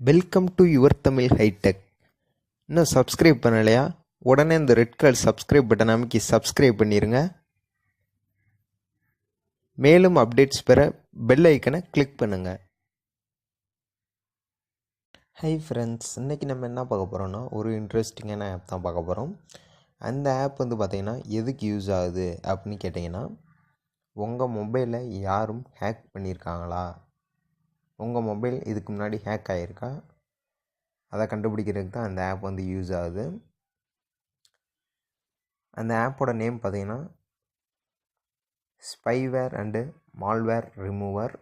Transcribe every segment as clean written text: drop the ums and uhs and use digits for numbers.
Welcome to your Tamil hi tech. இன்னும் subscribe பண்ணலையா? உடனே இந்த ரெட் கலர் சப்ஸ்கிரைப் பட்டன் அமைக்கி சப்ஸ்கிரைப் பண்ணிடுங்க. மேலும் அப்டேட்ஸ் பெற பெல் ஐக்கனை கிளிக் பண்ணுங்க. ஹை ஃப்ரெண்ட்ஸ், இன்றைக்கி நம்ம என்ன பார்க்க போகிறோம்னா ஒரு இன்ட்ரெஸ்டிங்கான ஆப் தான் பார்க்க போகிறோம். அந்த ஆப் பார்த்திங்கன்னா எதுக்கு யூஸ் ஆகுது அப்படின்னு கேட்டிங்கன்னா, உங்கள் மொபைலை யாரும் ஹேக் பண்ணியிருக்காங்களா, உங்கள் மொபைல் இதுக்கு முன்னாடி ஹேக் ஆகிருக்கா, அதை கண்டுபிடிக்கிறதுக்கு தான் அந்த ஆப் யூஸ் ஆகுது. அந்த ஆப்போட நேம் பார்த்திங்கன்னா ஸ்பைவேர் அண்டு மால்வேர் ரிமூவர்.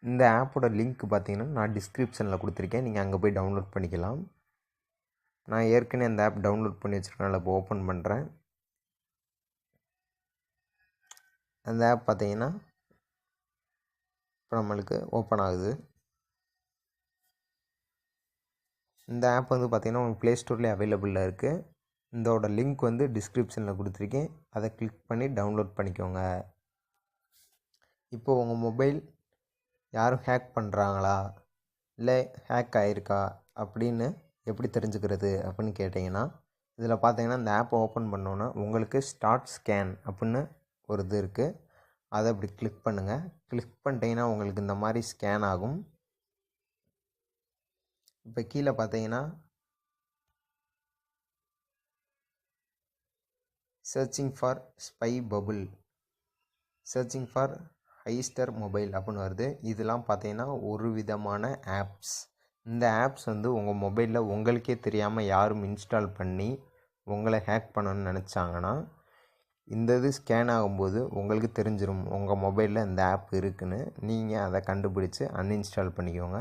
இந்த ஆப்போட லிங்க் பார்த்திங்கன்னா நான் டிஸ்கிரிப்ஷனில் கொடுத்துருக்கேன், நீங்கள் அங்கே போய் டவுன்லோட் பண்ணிக்கலாம். நான் ஏற்கனவே அந்த ஆப் டவுன்லோட் பண்ணி வச்சுருக்கேன், இப்போ ஓப்பன் பண்ணுறேன். அந்த ஆப் பார்த்திங்கன்னா இப்போ நம்மளுக்கு ஓப்பன் ஆகுது. இந்த ஆப் பார்த்திங்கன்னா உங்களுக்கு ப்ளே ஸ்டோர்லேயே அவைலபிளாக இருக்குது. இதோட லிங்க் டிஸ்கிரிப்ஷனில் கொடுத்துருக்கேன், அதை கிளிக் பண்ணி டவுன்லோட் பண்ணிக்கோங்க. இப்போது உங்கள் மொபைல் யாரும் ஹேக் பண்ணுறாங்களா இல்லை ஹேக் ஆகிருக்கா அப்படின்னு எப்படி தெரிஞ்சுக்கிறது அப்படின்னு கேட்டிங்கன்னா, இதில் பார்த்தீங்கன்னா இந்த ஆப்பை ஓப்பன் பண்ணோன்னா உங்களுக்கு ஸ்டார்ட் ஸ்கேன் அப்படின்னு ஒரு இது இருக்குது. அதை அப்படி கிளிக் பண்ணுங்கள். கிளிக் பண்ணிட்டீங்கன்னா உங்களுக்கு இந்த மாதிரி ஸ்கேன் ஆகும். இப்போ கீழே பார்த்தீங்கன்னா searching for spy bubble, searching for Highster mobile அப்படின்னு வருது. இதெல்லாம் பார்த்தீங்கன்னா ஒரு விதமான ஆப்ஸ். இந்த ஆப்ஸ் உங்கள் மொபைலில் உங்களுக்கே தெரியாமல் யாரும் இன்ஸ்டால் பண்ணி உங்களை ஹேக் பண்ணணும்னு நினச்சாங்கன்னா, இந்த இது ஸ்கேன் ஆகும்போது உங்களுக்கு தெரிஞ்சிடும் உங்கள் மொபைலில் இந்த ஆப் இருக்குதுன்னு. நீங்கள் அதை கண்டுபிடிச்சி அன்இன்ஸ்டால் பண்ணிக்கோங்க.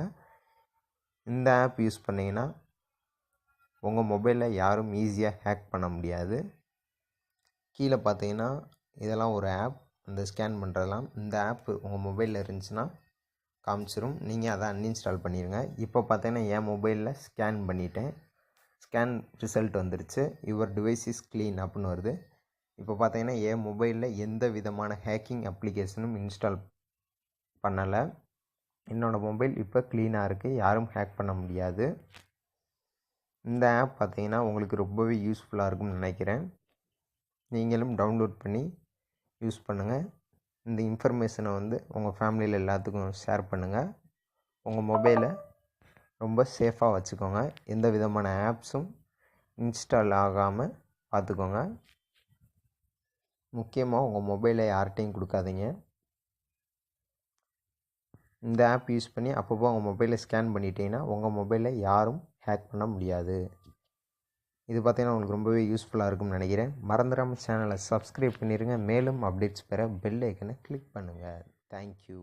இந்த ஆப் யூஸ் பண்ணிங்கன்னா உங்கள் மொபைலில் யாரும் ஈஸியாக ஹேக் பண்ண முடியாது. கீழே பார்த்தீங்கன்னா இதெல்லாம் ஒரு ஆப், அந்த ஸ்கேன் பண்ணுறதெல்லாம். இந்த ஆப் உங்கள் மொபைலில் இருந்துச்சுன்னா காமிச்சிரும், நீங்கள் அதை அன்இன்ஸ்டால் பண்ணிடுங்க. இப்போ பார்த்தீங்கன்னா என் மொபைலில் ஸ்கேன் பண்ணிட்டேன், ஸ்கேன் ரிசல்ட் வந்துருச்சு. யுவர் டிவைஸ் இஸ் க்ளீன் அப்படின்னு வருது. இப்போ பார்த்தீங்கன்னா என் மொபைலில் எந்த விதமான ஹேக்கிங் அப்ளிகேஷனும் இன்ஸ்டால் பண்ணலை. என்னோடய மொபைல் இப்போ க்ளீனாக இருக்குது, யாரும் ஹேக் பண்ண முடியாது. இந்த ஆப் பார்த்தீங்கன்னா உங்களுக்கு ரொம்பவே யூஸ்ஃபுல்லாக இருக்கும்னு நினைக்கிறேன். நீங்களும் டவுன்லோட் பண்ணி யூஸ் பண்ணுங்கள். இந்த இன்ஃபர்மேஷனை உங்கள் ஃபேமிலியில் எல்லாத்துக்கும் ஷேர் பண்ணுங்கள். உங்கள் மொபைலை ரொம்ப சேஃபாக வச்சுக்கோங்க. எந்த விதமான ஆப்ஸும் இன்ஸ்டால் ஆகாமல் பார்த்துக்கோங்க. முக்கியமாக உங்கள் மொபைலை யார்கிட்டையும் கொடுக்காதீங்க. இந்த ஆப் யூஸ் பண்ணி அப்பப்போ உங்கள் மொபைலை ஸ்கேன் பண்ணிட்டீங்கன்னா உங்கள் மொபைலை யாரும் ஹேக் பண்ண முடியாது. இது பார்த்தீங்கன்னா உங்களுக்கு ரொம்பவே யூஸ்ஃபுல்லாக இருக்கும்னு நினைக்கிறேன். மறந்துடாமல் சேனலை சப்ஸ்கிரைப் பண்ணிடுங்க. மேலும் அப்டேட்ஸ் பெற பெல் ஐக்கனை கிளிக் பண்ணுங்கள். தேங்க்யூ.